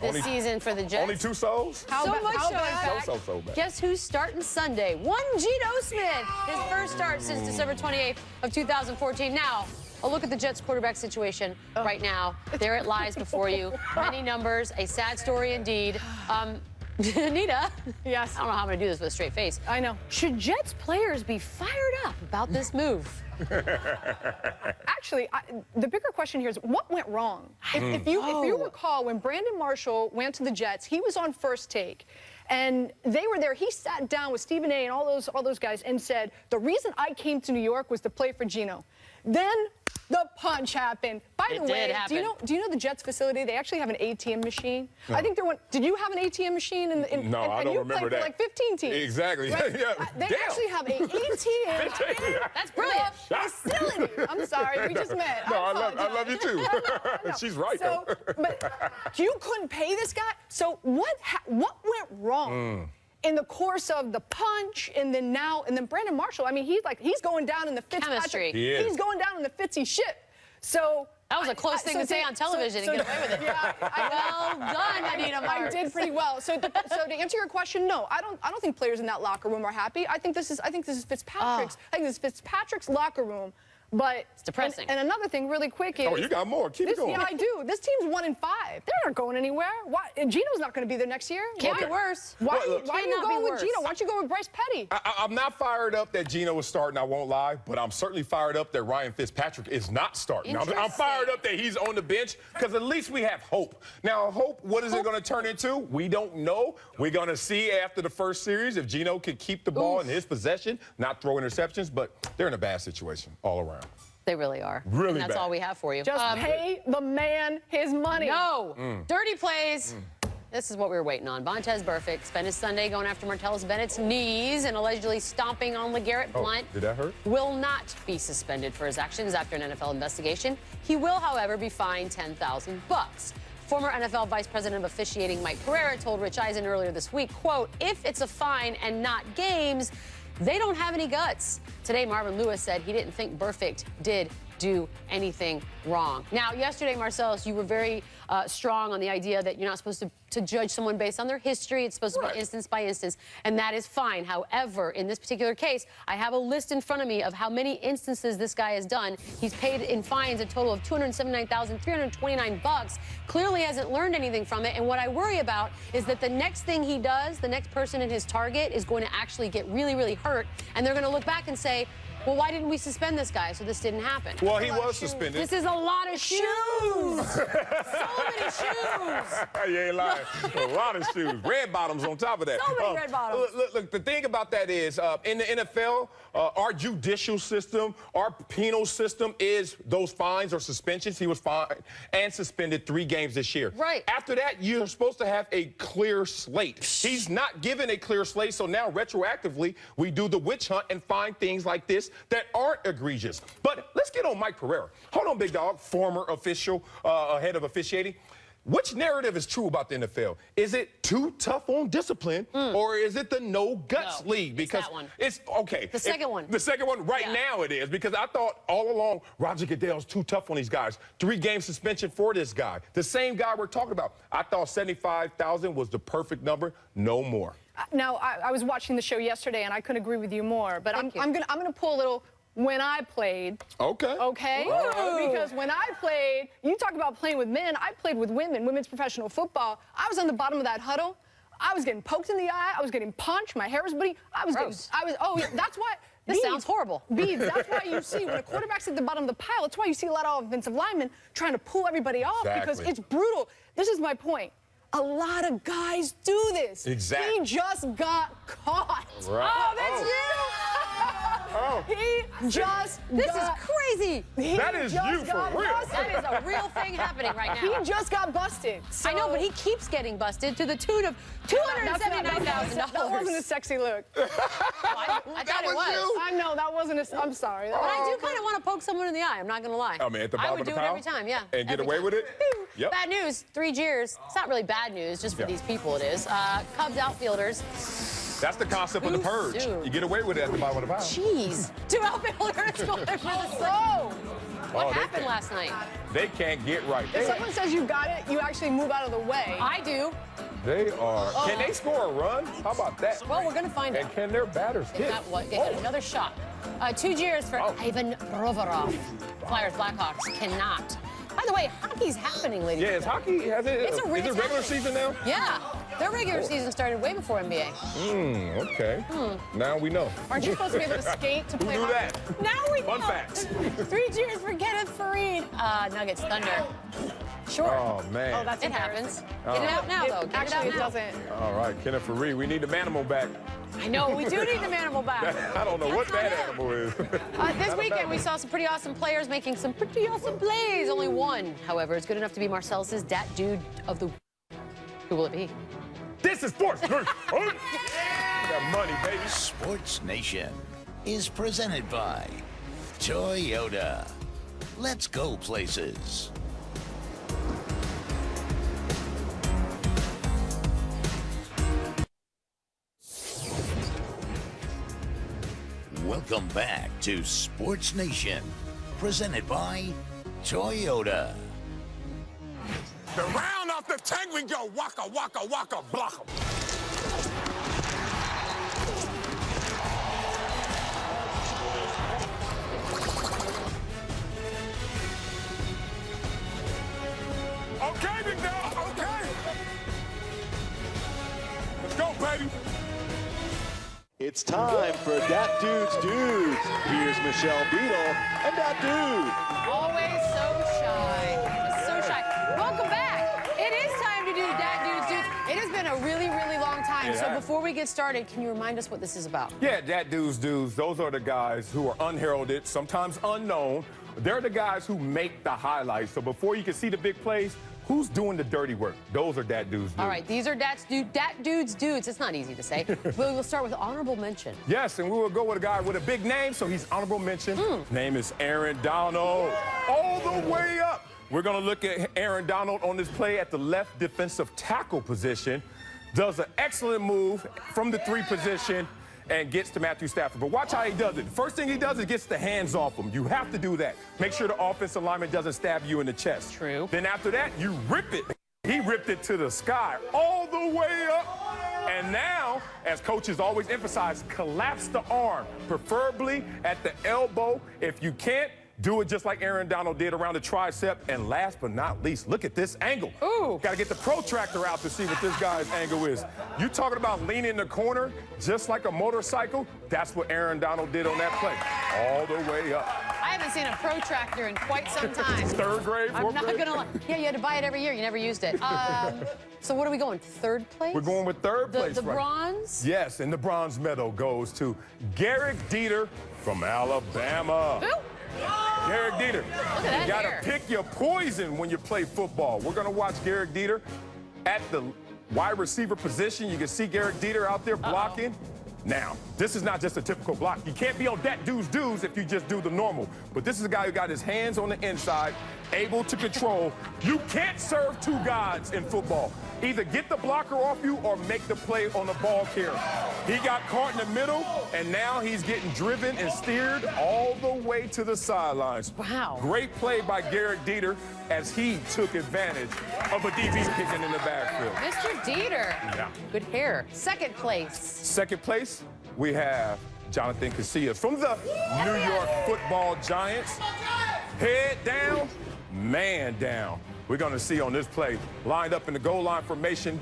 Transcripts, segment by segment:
this season for the Jets. Only 2 souls? So much so, in fact, So bad. guess who's starting Sunday? One Geno Smith, his first start since December 28th of 2014. Now, a look at the Jets quarterback situation right now. There it lies before you. Many numbers, a sad story indeed. Anita, yes. I don't know how I'm going to do this with a straight face. I know. Should Jets players be fired up about this move? Actually, the bigger question here is what went wrong? If you recall, when Brandon Marshall went to the Jets, he was on First Take. And they were there. He sat down with Stephen A. and all those guys and said, the reason I came to New York was to play for Geno. Then the punch happened. By the way, do you know the Jets facility? They actually have an ATM machine. No. I think there were. Did you have an ATM machine? No, I don't remember that. And you played for like 15 teams. Exactly. Right? Yeah. They actually have an ATM. That's brilliant. Facility. I'm sorry, we just met. No, I love you too. No. She's right. So, but you couldn't pay this guy. So what went wrong? In the course of the punch, and then Brandon Marshall, I mean, he's going down in the Fitzpatrick. He's going down in the Fitzy shit. So that was a close thing to say on television and get away with it. Yeah, well done, Anita Marks. I did pretty well. So to answer your question, no, I don't think players in that locker room are happy. I think this is Fitzpatrick's. I think this is Fitzpatrick's locker room. But it's depressing. And another thing, really quick, is you got more. Keep it going. Yeah, I do. This team's 1-5. They're not going anywhere. Why? And Geno's not going to be there next year. Can't be worse. Why are you going with Geno? Why don't you go with Bryce Petty? I'm not fired up that Geno is starting. I won't lie, but I'm certainly fired up that Ryan Fitzpatrick is not starting. I'm fired up that he's on the bench because at least we have hope. Now, hope. What is it going to turn into? We don't know. We're going to see after the first series if Geno can keep the ball in his possession, not throw interceptions. But they're in a bad situation all around. They really are. Really and that's bad. all we have for you. Just pay the man his money. No. Dirty plays. This is what we were waiting on. Vontaze Burfict spent his Sunday going after Marcellus Bennett's knees and allegedly stomping on LeGarrette Blount. Did that hurt? Will not be suspended for his actions after an NFL investigation. He will, however, be fined $10,000. Former NFL Vice President of Officiating Mike Pereira told Rich Eisen earlier this week, quote, if it's a fine and not games, they don't have any guts. Today, Marvin Lewis said he didn't think Burfict did do anything wrong. Now, yesterday, Marcellus, you were very strong on the idea that you're not supposed to judge someone based on their history. It's supposed to be instance by instance, and that is fine. However, in this particular case, I have a list in front of me of how many instances this guy has done. He's paid in fines a total of $279,329. Clearly hasn't learned anything from it, and what I worry about is that the next thing he does, the next person in his target is going to actually get really, really hurt, and they're going to look back and say, well, why didn't we suspend this guy so this didn't happen? Well, he was suspended. This is a lot of shoes. So many shoes. You ain't lying. A lot of shoes. Red bottoms on top of that. So many red bottoms. Look, the thing about that is, in the NFL, our judicial system, our penal system is those fines or suspensions. He was fined and suspended 3 games this year. Right. After that, you're supposed to have a clear slate. He's not given a clear slate, so now retroactively, we do the witch hunt and find things like this that aren't egregious. But let's get on Mike Pereira. Hold on, big dog, former official, head of officiating. Which narrative is true about the NFL? Is it too tough on discipline, or is it the no guts league? Because it's that one. It's okay. The second one. The second one right now it is, because I thought all along Roger Goodell's too tough on these guys. 3-game suspension for this guy. The same guy we're talking about. I thought 75,000 was the perfect number, no more. Now, I was watching the show yesterday, and I couldn't agree with you more. But I'm gonna pull a little when I played. Okay. Okay? Because when I played, you talk about playing with men, I played with women, women's professional football. I was on the bottom of that huddle. I was getting poked in the eye. I was getting punched. My hair was bleeding. That's why. This sounds horrible. Beads, that's why you see when a quarterback's at the bottom of the pile, that's why you see a lot of offensive linemen trying to pull everybody off because it's brutal. This is my point. A lot of guys do this. Exactly. He just got caught. Right. Oh, that's you! He just This is crazy. That is you for real. That is a real thing happening right now. He just got busted. So I know, but he keeps getting busted to the tune of $279,000. That wasn't a sexy look. I thought it was. I know, that wasn't a... I'm sorry. But I do kind of want to poke someone in the eye. I'm not going to lie. I mean, at the bottom of the pile? I would do it every time, yeah. And get away with it? Yep. Bad news, 3 jeers. It's not really bad news, just for these people it is. Cubs outfielders. That's the concept of the purge. You get away with it at the bottom of the pile. Jeez. 2 outfielders going for the What happened last night? They can't get right. If someone says you got it, you actually move out of the way. I do. They are. Can they score a run? How about that? Well, we're going to find out. And can their batters hit? They got another shot. 2 cheers for Ivan Provorov. Flyers Blackhawks cannot. By the way, hockey's happening, ladies. Yeah, is hockey, is it regular season now? Yeah. Their regular season started way before NBA. Okay. Now we know. Aren't you supposed to be able to skate to play Who knew hockey? that? Now we Fun know. facts. 3 cheers for Kenneth Farid. Nuggets Thunder. Sure. Oh, man. Oh, that's It embarrassing. happens. Get it out now, though. Get Actually, it it out now. doesn't. All right, Kenneth Farid, we need the manimal back. I know, we do need the manimal back. I don't know what That's that not it. animal is. This weekend, we saw some pretty awesome players making some pretty awesome plays. Only one, however, is good enough to be Marcellus's Dat Dude of the... Who will it be? This is sports. Got money, baby. Sports Nation is presented by Toyota. Let's go places. Welcome back to Sports Nation, presented by Toyota. The round off the tank we go. Waka, waka, waka, block 'em. Okay, big dog, okay. Let's go, baby. It's time for Dat Dude's Dudes. Here's Michelle Beadle and Dat Dude. Always so shy. Just so shy. Welcome back. It is time to do Dat Dudes Dudes. It has been a really, really long time. It So has. before we get started, can you remind us what this is about? Yeah, Dat Dudes, those are the guys who are unheralded, sometimes unknown. They're the guys who make the highlights. So before you can see the big plays, who's doing the dirty work? Those are Dat Dudes. All right, these are Dat Dudes Dudes. It's not easy to say. But we'll start with honorable mention. Yes, and we will go with a guy with a big name, so he's honorable mention. Name is Aaron Donald. All the way up. We're going to look at Aaron Donald on this play at the left defensive tackle position. Does an excellent move from the 3 position and gets to Matthew Stafford. But watch how he does it. The first thing he does is gets the hands off him. You have to do that. Make sure the offensive lineman doesn't stab you in the chest. True. Then after that, you rip it. He ripped it to the sky, all the way up. And now, as coaches always emphasize, collapse the arm, preferably at the elbow. If you can't, do it just like Aaron Donald did around the tricep. And last but not least, look at this angle. Ooh. Got to get the protractor out to see what this guy's angle is. You talking about leaning in the corner just like a motorcycle? That's what Aaron Donald did on that play, all the way up. I haven't seen a protractor in quite some time. 3rd grade, 4th I'm not grade? gonna lie. Yeah, you had to buy it every year. You never used it. So what are we going? 3rd place? We're going with 3rd place. The right? bronze? Yes, and the bronze medal goes to Garrick Dieter from Alabama. Who? Garrick Dieter. Look at that You gotta hair. pick your poison when you play football. We're gonna watch Garrick Dieter at the wide receiver position. You can see Garrick Dieter out there blocking. Now, this is not just a typical block. You can't be on Dat Dudes Dudes if you just do the normal. But this is a guy who got his hands on the inside, able to control. You can't serve 2 guys in football. Either get the blocker off you or make the play on the ball carrier. He got caught in the middle, and now he's getting driven and steered all the way to the sidelines. Wow. Great play by Garrick Dieter as he took advantage of a DB kicking in the backfield. Mr. Dieter. Yeah. Good hair. 2nd place. 2nd place, we have Jonathan Casillas from the New York Football Giants. Head down, man down. We're going to see on this play, lined up in the goal line formation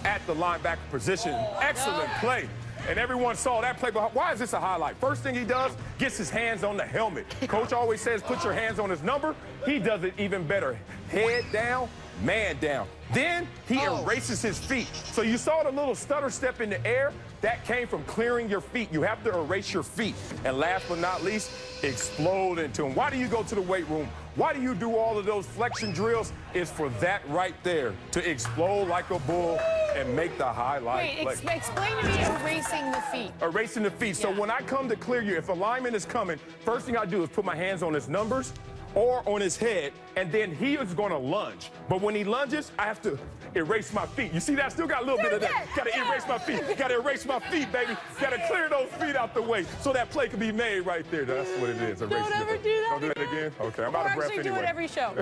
at the linebacker position. Excellent play. And everyone saw that play, but why is this a highlight? First thing he does, gets his hands on the helmet. Coach always says, put your hands on his number. He does it even better. Head down, man down. Then he erases his feet. So you saw the little stutter step in the air. That came from clearing your feet. You have to erase your feet. And last but not least, explode into him. Why do you go to the weight room? Why do you do all of those flexion drills? It's for that right there, to explode like a bull and make the highlight Wait, play. explain to me erasing the feet. Erasing the feet. So Yeah. when I come to clear you, if a lineman is coming, first thing I do is put my hands on his numbers. or on his head, and then he is going to lunge. But when he lunges, I have to erase my feet. You see that? I still got a little bit of that. Got to erase my feet. Got to erase my feet, baby. Got to clear those feet out the way so that play can be made right there. That's what it is. Don't ever do that. Don't do that again? Okay, I'm out of breath anyway. Do it every show.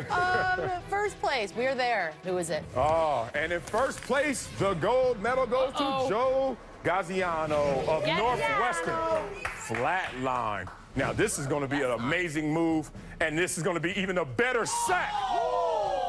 First place, we're there. Who is it? Oh, and in first place, the gold medal goes to Joe Gaziano of Northwestern. Flatline. Now, this is going to be an amazing move, and this is going to be even a better sack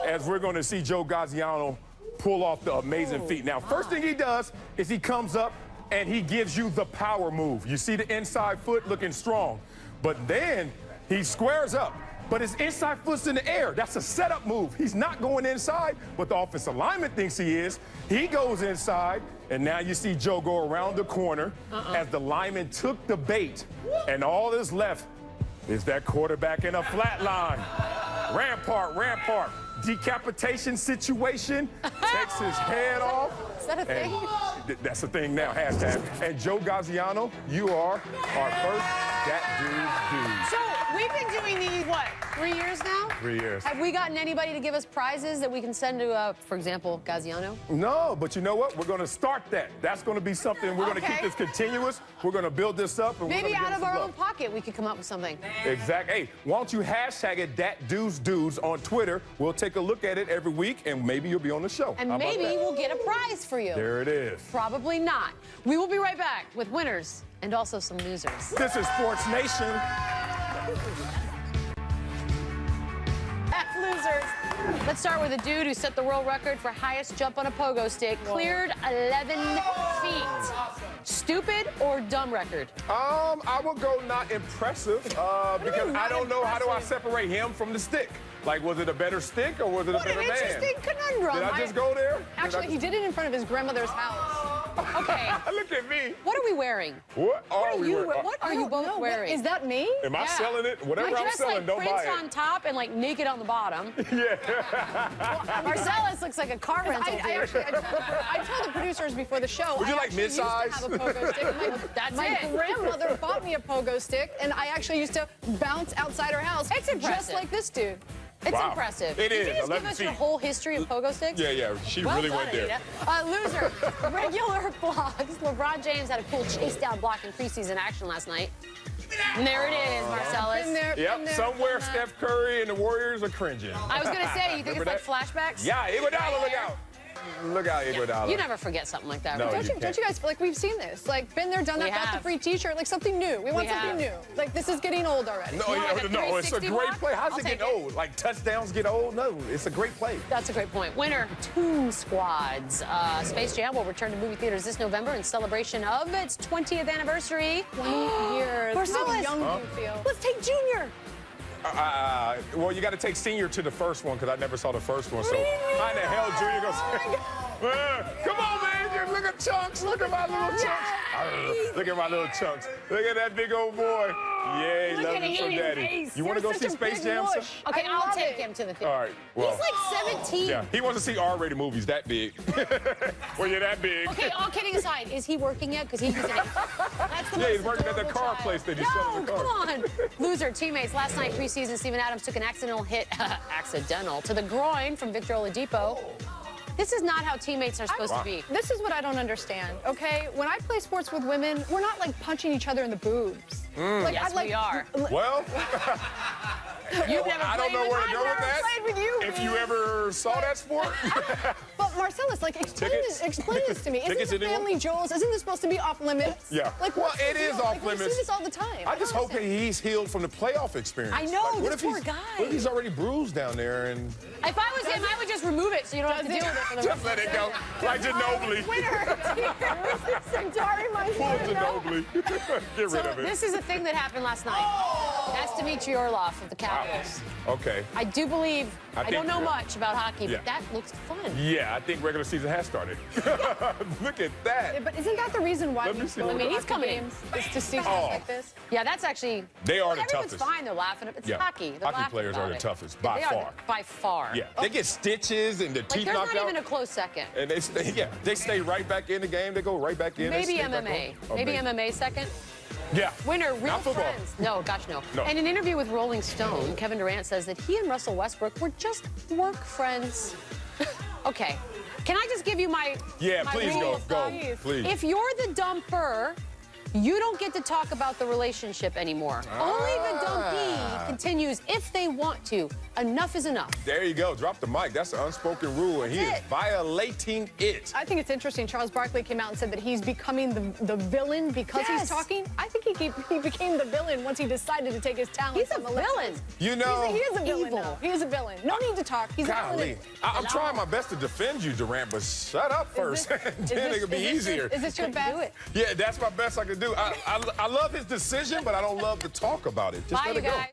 as we're going to see Joe Gaziano pull off the amazing feat. Now, first thing he does is he comes up and he gives you the power move. You see the inside foot looking strong, but then he squares up. But his inside foot's in the air. That's a setup move. He's not going inside, but the offensive lineman thinks he is. He goes inside, and now you see Joe go around the corner as the lineman took the bait, and all that's left is that quarterback in a flat line. Rampart. Decapitation situation. Takes his head off. Is that a thing? That's a thing now, hashtag. And Joe Gaziano, you are our first That Dude's Dude. So we've been doing these, what, 3 years now? 3 years. Have we gotten anybody to give us prizes that we can send to, for example, Gaziano? No, but you know what? We're going to start that. That's going to be something. We're going to keep this continuous. We're going to build this up. And Maybe we're out of our own pocket, we could come up with something. Exactly. Hey, why don't you hashtag it #ThatDude'sDudes on Twitter? We'll take a look at it every week, and maybe you'll be on the show. And maybe we'll get a prize for you. There it is. Probably not. We will be right back with winners and also some losers. This is Sports Nation. That's losers. Let's start with a dude who set the world record for highest jump on a pogo stick. Cleared 11 feet. Stupid or dumb record? I will go not impressive because I don't know how do I separate him from the stick. Like, was it a better stick or was it a better man? What an interesting conundrum. Did I just go there? Actually, he did it in front of his grandmother's house. Okay. Look at me. What are we wearing? What are we wearing? What are you both wearing? Is that me? Am I selling it? Whatever I'm selling, like don't buy Prince it. on top and like naked on the bottom. Yeah. Marcellus looks like a car rental. I told the producers before the show. Would you I like actually used to mid-size? have a pogo stick. My grandmother bought me a pogo stick, and I actually used to bounce outside her house. It's impressive. Just like this dude. It's Wow. impressive. It Did is, you just 11 give us feet. your whole history of pogo sticks? Yeah. She Well really done, went there. Anita. Loser. Regular blocks. LeBron James had a cool chase down block in preseason action last night. And there it is, Marcellus. Been there, Yep, somewhere Steph Curry and the Warriors are cringing. I was going to say, you think Remember it's like flashbacks? Yeah, Iguodala, look out. Look out, Iguodala. You never forget something like that, No, right? Don't you guys, like, we've seen this. Like, been there, done that, got the free t-shirt, like something new. We want something new. Like, this is getting old already. No, like a no, it's a 360 great block? play. How's I'll it get take it. old? Like, touchdowns get old? No, it's a great play. That's a great point. Winner, 2 squads. Space Jam will return to movie theaters this November in celebration of its 20th anniversary. 20 years. Marcellus, How young do you feel? let's take Junior. Well, you got to take Senior to the first one because I never saw the first one. So how in the hell Junior goes? Come on, man. Look at Chunks. Look at my little Chunks. Look at my little Chunks. Look at that big old boy. Yeah, he loves him from daddy. You want to go see Space Jam? Okay, I'll take him to the theater. All right. Well, He's like 17. yeah, he wants to see R-rated movies that big. Well, you're that big. Okay, all kidding aside, is he working yet? Because he's that's the Yeah, he's most working at the adorable car child. place that he's No, selling the car. come on. Loser teammates. Last night, preseason, Steven Adams took an accidental hit, to the groin from Victor Oladipo. This is not how teammates are supposed to be. This is what I don't understand, okay? When I play sports with women, we're not like punching each other in the boobs. Like, Yes, we are. Well, You've never I don't know where to go with that. played with you, If you man. ever saw that sport. But Marcellus, like, explain this to me. Tickets Isn't the anyone? family jewels, isn't this supposed to be off limits? Yeah. Like, Well, what's the it is deal? off Like, we limits. see this all the time. I just hope that he's healed from the playoff experience. I know, Like, what this if poor he's, guy. What if he's already bruised down there and If I was him, I would just remove it so you don't have to deal with it for the rest just let it go? Like Ginobili. Winner. Sorry, my Poor son. Ginobili. Get rid of it. This is a thing that happened last night. That's Dmitry Orlov of the Capitals. Okay. I do believe, I think- don't know much about hockey, Yeah. but that looks fun. Yeah, I think regular season has started. Look at that. But isn't that the reason why Let me we see go what- to I mean, he's hockey coming in. games? Is to see Oh. stuff like this? Yeah, that's actually. They are the everyone's toughest. fine. They're laughing. It's Yeah. hockey. They're Hockey laughing players about are the it. toughest, by They are far. by far. Yeah, they get stitches and the Like, teeth there's knocked not out. even a close second. And they stay right back in the game. They go right back in. they Maybe stay back MMA. on. Oh, Maybe MMA second. Yeah. Winner, real Not football. friends. No, gosh, no. No. In an interview with Rolling Stone, Kevin Durant says that he and Russell Westbrook were just work friends. Okay. Can I just give you my Yeah, my please rule go, of thumb? please. If you're the dumper, you don't get to talk about the relationship anymore. Only the dumpee continues if they want to. Enough is enough. There you go. Drop the mic. That's an unspoken rule, and he is violating it. I think it's interesting. Charles Barkley came out and said that he's becoming the villain because he's talking. I think he became the villain once he decided to take his talent. He's a villain. You know, he is a villain. Evil. Now. He is a villain. No need to talk. He's golly. I'm trying my best to defend you, Durant, but shut up first. Then it could be easier. Is this your best? Yeah, that's my best I can do. I love his decision, but I don't love to talk about it. Just Bye, let you it go. guys.